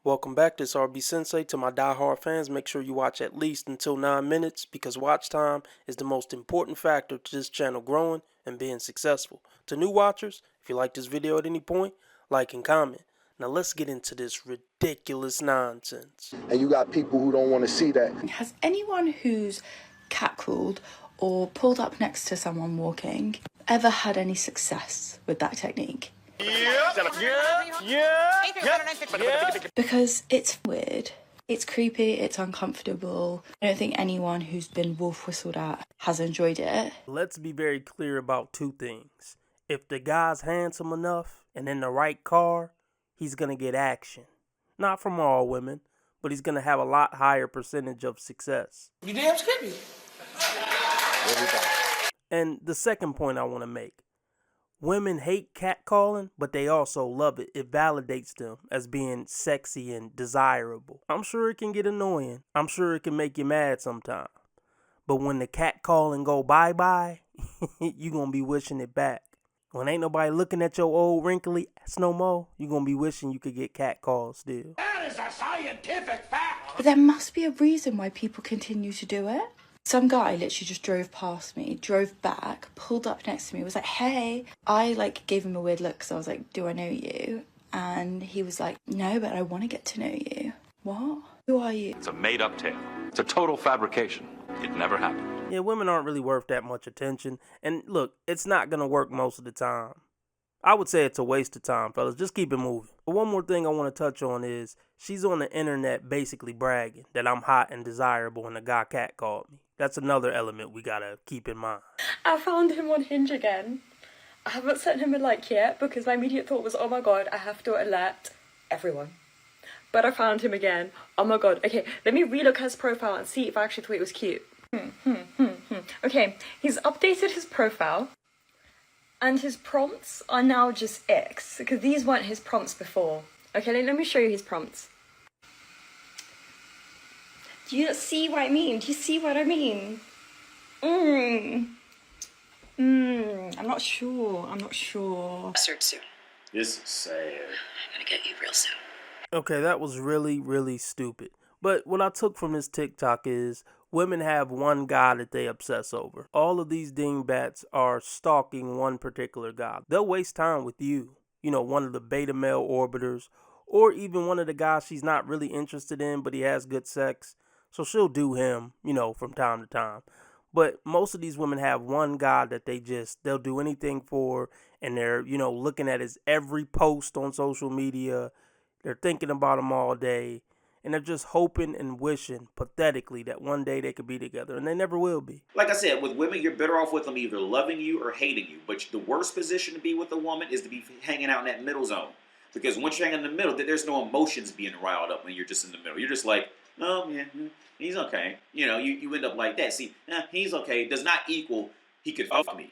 Welcome back, this RB Sensei. To my die-hard fans, make sure you watch at least until 9 minutes because watch time is the most important factor to this channel growing and being successful. To new watchers, if you like this video at any point, like and comment. Now let's get into this ridiculous nonsense. And you got people who don't want to see that. Has anyone who's catcalled or pulled up next to someone walking ever had any success with that technique? Because it's weird, it's creepy, it's uncomfortable. I don't think anyone who's been wolf whistled at has enjoyed it. Let's be very clear about two things. If the guy's handsome enough and in the right car, he's gonna get action. Not from all women, but he's gonna have a lot higher percentage of success. You damn skippy. And the second point I want to make. Women hate catcalling, but they also love it. It validates them as being sexy and desirable. I'm sure it can get annoying. I'm sure it can make you mad sometimes. But when the catcalling go bye-bye, you gonna be wishing it back. When ain't nobody looking at your old wrinkly ass no more, you gonna be wishing you could get catcalled still. That is a scientific fact. But there must be a reason why people continue to do it. Some guy literally just drove past me, drove back, pulled up next to me, was like, hey. I gave him a weird look because I was like, do I know you? And he was like, no, but I want to get to know you. What? Who are you? It's a made-up tale. It's a total fabrication. It never happened. Yeah, women aren't really worth that much attention. And look, it's not going to work most of the time. I would say it's a waste of time, fellas. Just keep it moving. But one more thing I want to touch on is she's on the internet basically bragging that I'm hot and desirable and the guy catcalled me. That's another element we got to keep in mind. I found him on Hinge again. I haven't sent him a like yet because my immediate thought was, oh my god, I have to alert everyone. But I found him again. Oh my god. Okay, let me relook at his profile and see if I actually thought it was cute. Okay, he's updated his profile. And his prompts are now just X, because these weren't his prompts before. Okay, let me show you his prompts. Do you see what I mean? Do you see what I mean? I'm not sure. Search soon. This is sad. I'm gonna get you real soon. Okay, that was really, really stupid. But what I took from this TikTok is women have one guy that they obsess over. All of these dingbats are stalking one particular guy. They'll waste time with you. You know, one of the beta male orbiters, or even one of the guys she's not really interested in, but he has good sex. So she'll do him, you know, from time to time. But most of these women have one guy that they'll do anything for, and they're, you know, looking at his every post on social media. They're thinking about him all day. And they're just hoping and wishing pathetically that one day they could be together, and they never will be. Like I said, with women, you're better off with them either loving you or hating you. But the worst position to be with a woman is to be hanging out in that middle zone. Because once you're hanging in the middle, there's no emotions being riled up when you're just in the middle. You're just like, oh, yeah, he's okay. You know, you end up like that. See, he's okay does not equal he could fuck me.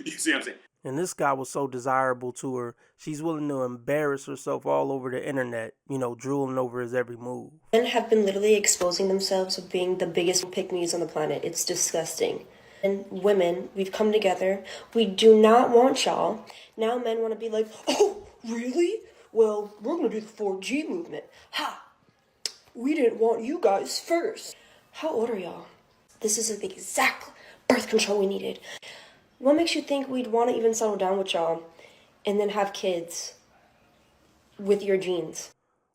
You see what I'm saying? And this guy was so desirable to her, she's willing to embarrass herself all over the internet, you know, drooling over his every move. Men have been literally exposing themselves of being the biggest pick-me's on the planet. It's disgusting. And women, we've come together. We do not want y'all. Now men want to be like, oh, really? Well, we're going to do the 4G movement. Ha! We didn't want you guys first. How old are y'all? This is the exact birth control we needed. What makes you think we'd want to even settle down with y'all and then have kids with your genes?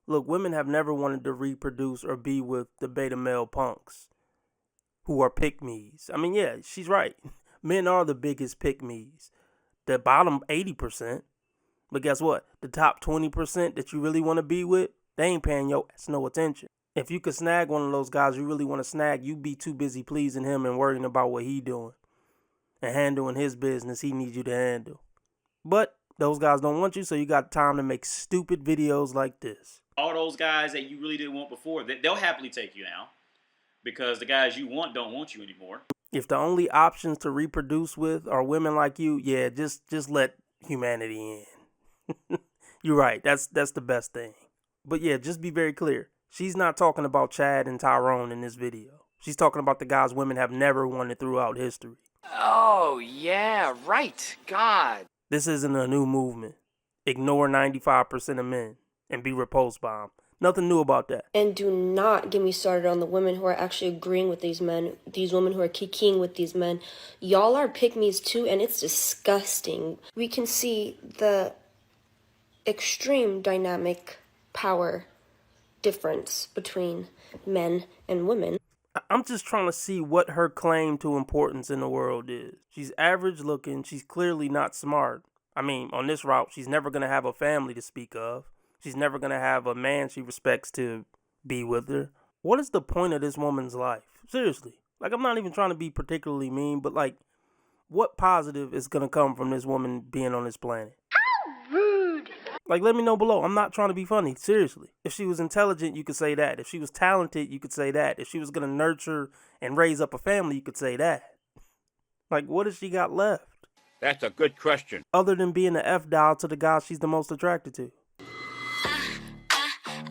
Look, women have never wanted to reproduce or be with the beta male punks who are pick-me's. I mean, yeah, she's right. Men are the biggest pick-me's. The bottom 80%. But guess what? The top 20% that you really want to be with, they ain't paying your ass no attention. If you could snag one of those guys you really want to snag, you'd be too busy pleasing him and worrying about what he doing and handling his business he needs you to handle. But those guys don't want you, so you got time to make stupid videos like this. All those guys that you really didn't want before, they'll happily take you now because the guys you want don't want you anymore. If the only options to reproduce with are women like you, yeah, just let humanity in. You're right. That's the best thing. But yeah, just be very clear. She's not talking about Chad and Tyrone in this video. She's talking about the guys women have never wanted throughout history. Oh, yeah, right. God. This isn't a new movement. Ignore 95% of men and be repulsed by them. Nothing new about that. And do not get me started on the women who are actually agreeing with these men, these women who are kikiing with these men. Y'all are pick-me's too, and it's disgusting. We can see the extreme dynamic power difference between men and women. I'm just trying to see what her claim to importance in the world is. She's average looking. She's clearly not smart. I mean, on this route, she's never going to have a family to speak of. She's never going to have a man she respects to be with her. What is the point of this woman's life? Seriously. Like, I'm not even trying to be particularly mean, but like, what positive is going to come from this woman being on this planet? How rude. Like, let me know below. I'm not trying to be funny. Seriously. If she was intelligent, you could say that. If she was talented, you could say that. If she was going to nurture and raise up a family, you could say that. Like, what has she got left? That's a good question. Other than being the F-doll to the guy she's the most attracted to.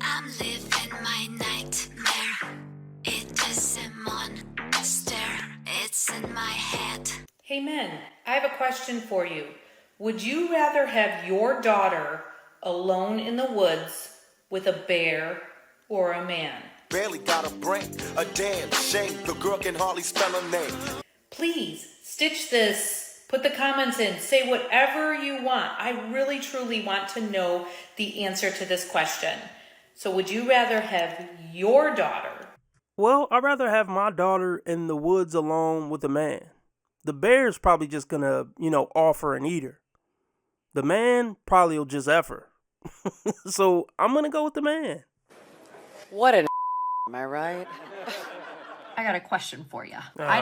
I'm living my nightmare. It is a monster. It's in my head. Hey men, I have a question for you. Would you rather have your daughter alone in the woods with a bear or a man? Barely got a brain, a damn shame. The girl can hardly spell her name. Please, stitch this. Put the comments in. Say whatever you want. I really, truly want to know the answer to this question. So would you rather have your daughter? Well, I'd rather have my daughter in the woods alone with a man. The bear's probably just gonna, offer and eat her. The man probably will just F her. So I'm gonna go with the man. What an am I right? I got a question for you. I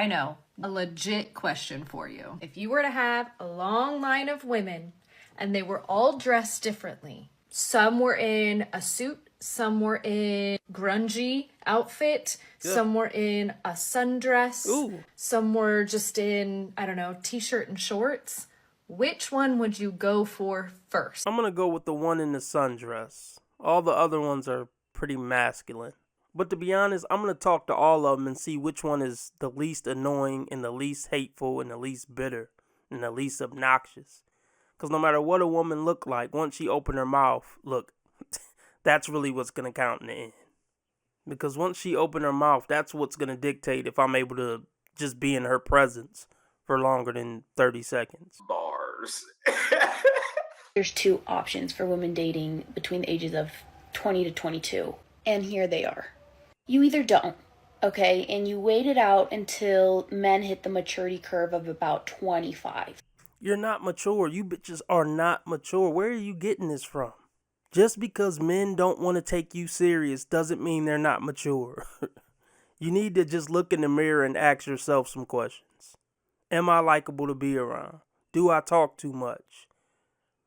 know. A legit question for you. If you were to have a long line of women and they were all dressed differently, some were in a suit, some were in grungy outfit, some were in a sundress, some were just in, t-shirt and shorts. Which one would you go for first? I'm gonna go with the one in the sundress. All the other ones are pretty masculine. But to be honest, I'm going to talk to all of them and see which one is the least annoying and the least hateful and the least bitter and the least obnoxious. Because no matter what a woman look like, once she open her mouth, look, that's really what's going to count in the end. Because once she open her mouth, that's what's going to dictate if I'm able to just be in her presence for longer than 30 seconds. Bars. There's two options for women dating between the ages of 20 to 22. And here they are. You either don't, okay, and you wait it out until men hit the maturity curve of about 25. You're not mature. You bitches are not mature. Where are you getting this from? Just because men don't want to take you serious doesn't mean they're not mature. You need to just look in the mirror and ask yourself some questions. Am I likable to be around? Do I talk too much?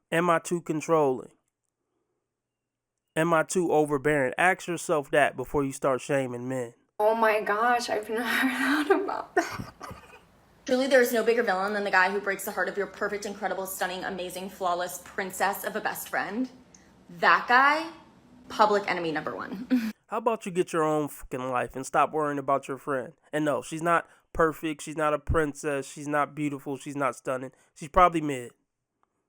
Am I too controlling? Am I too overbearing? Ask yourself that before you start shaming men. Oh my gosh, I've never thought about that. Truly, there is no bigger villain than the guy who breaks the heart of your perfect, incredible, stunning, amazing, flawless princess of a best friend. That guy, public enemy number one. How about you get your own fucking life and stop worrying about your friend? And no, she's not perfect. She's not a princess. She's not beautiful. She's not stunning. She's probably mid.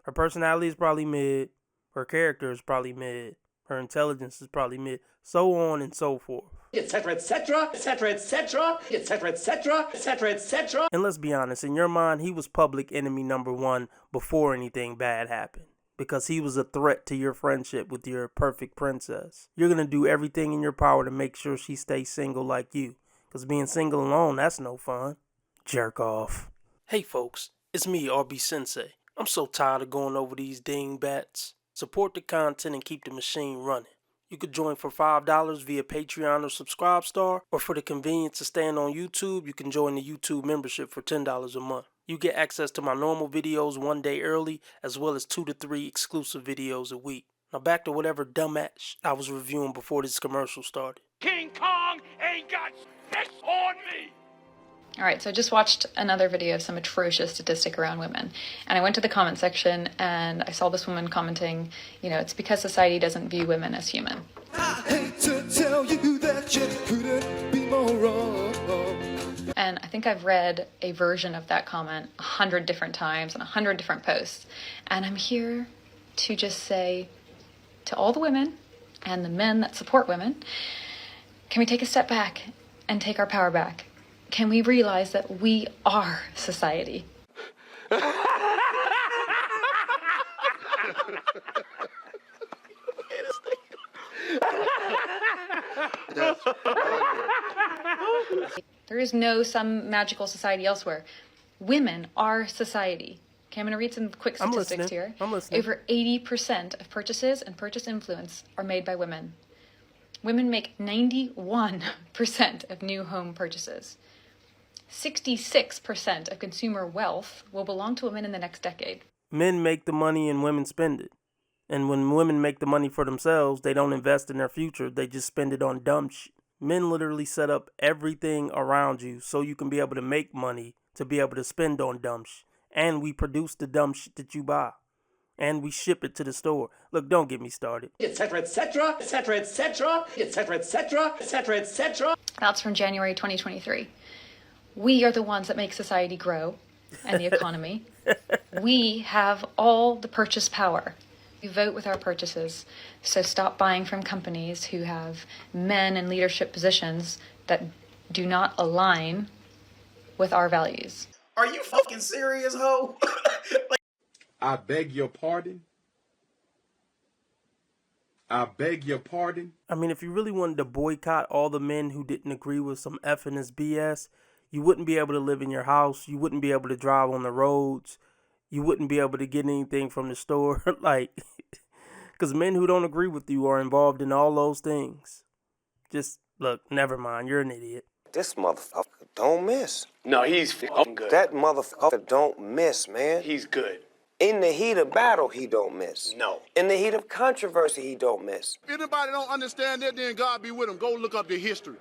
Her personality is probably mid. Her character is probably mid. Her intelligence is probably mid, so on and so forth. Etc., etc., etc., etc., etc., etc., etc., etc. And let's be honest, in your mind, he was public enemy number one before anything bad happened. Because he was a threat to your friendship with your perfect princess. You're going to do everything in your power to make sure she stays single like you. Because being single alone, that's no fun. Jerk off. Hey folks, it's me, RB Sensei. I'm so tired of going over these dingbats. Support the content and keep the machine running. You could join for $5 via Patreon or Subscribestar, or for the convenience of staying on YouTube, you can join the YouTube membership for $10 a month. You get access to my normal videos one day early, as well as 2 to 3 exclusive videos a week. Now back to whatever dumbass I was reviewing before this commercial started. King Kong ain't got this on me. Alright, so I just watched another video of some atrocious statistic around women. And I went to the comment section and I saw this woman commenting, it's because society doesn't view women as human. I hate to tell you that you couldn't be more wrong. And I think I've read a version of that comment 100 different times on 100 different posts. And I'm here to just say to all the women and the men that support women, can we take a step back and take our power back? Can we realize that we are society? There is no some magical society elsewhere. Women are society. Okay, I'm going to read some quick statistics here. I'm listening. Over 80% of purchases and purchase influence are made by women. Women make 91% of new home purchases. 66% of consumer wealth will belong to women in the next decade. Men make the money and women spend it. And when women make the money for themselves, they don't invest in their future. They just spend it on dumb shit. Men literally set up everything around you so you can be able to make money to be able to spend on dumb shit. And we produce the dumb shit that you buy. And we ship it to the store. Look, don't get me started. Etc., etc., etc., etc., etc., etc., etc., etc. That's from January 2023. We are the ones that make society grow and the economy. We have all the purchase power. We vote with our purchases. So stop buying from companies who have men in leadership positions that do not align with our values. Are you fucking serious, ho? I beg your pardon. I beg your pardon. I mean, if you really wanted to boycott all the men who didn't agree with some effing this BS, you wouldn't be able to live in your house. You wouldn't be able to drive on the roads. You wouldn't be able to get anything from the store. Because men who don't agree with you are involved in all those things. Just, look, never mind. You're an idiot. This motherfucker don't miss. No, he's fucking good. That motherfucker don't miss, man. He's good. In the heat of battle, he don't miss. No. In the heat of controversy, he don't miss. If anybody don't understand that, then God be with him. Go look up the history.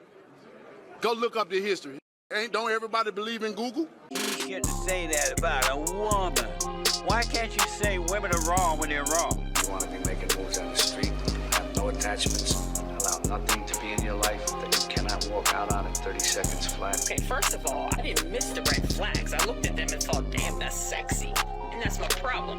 Go look up the history. Don't everybody believe in Google? You shouldn't say that about a woman. Why can't you say women are wrong when they're wrong? You want to be making moves on the street, have no attachments, allow nothing to be in your life that you cannot walk out on in 30 seconds flat. Okay, first of all, I didn't miss the red flags. I looked at them and thought, damn, that's sexy. And that's my problem.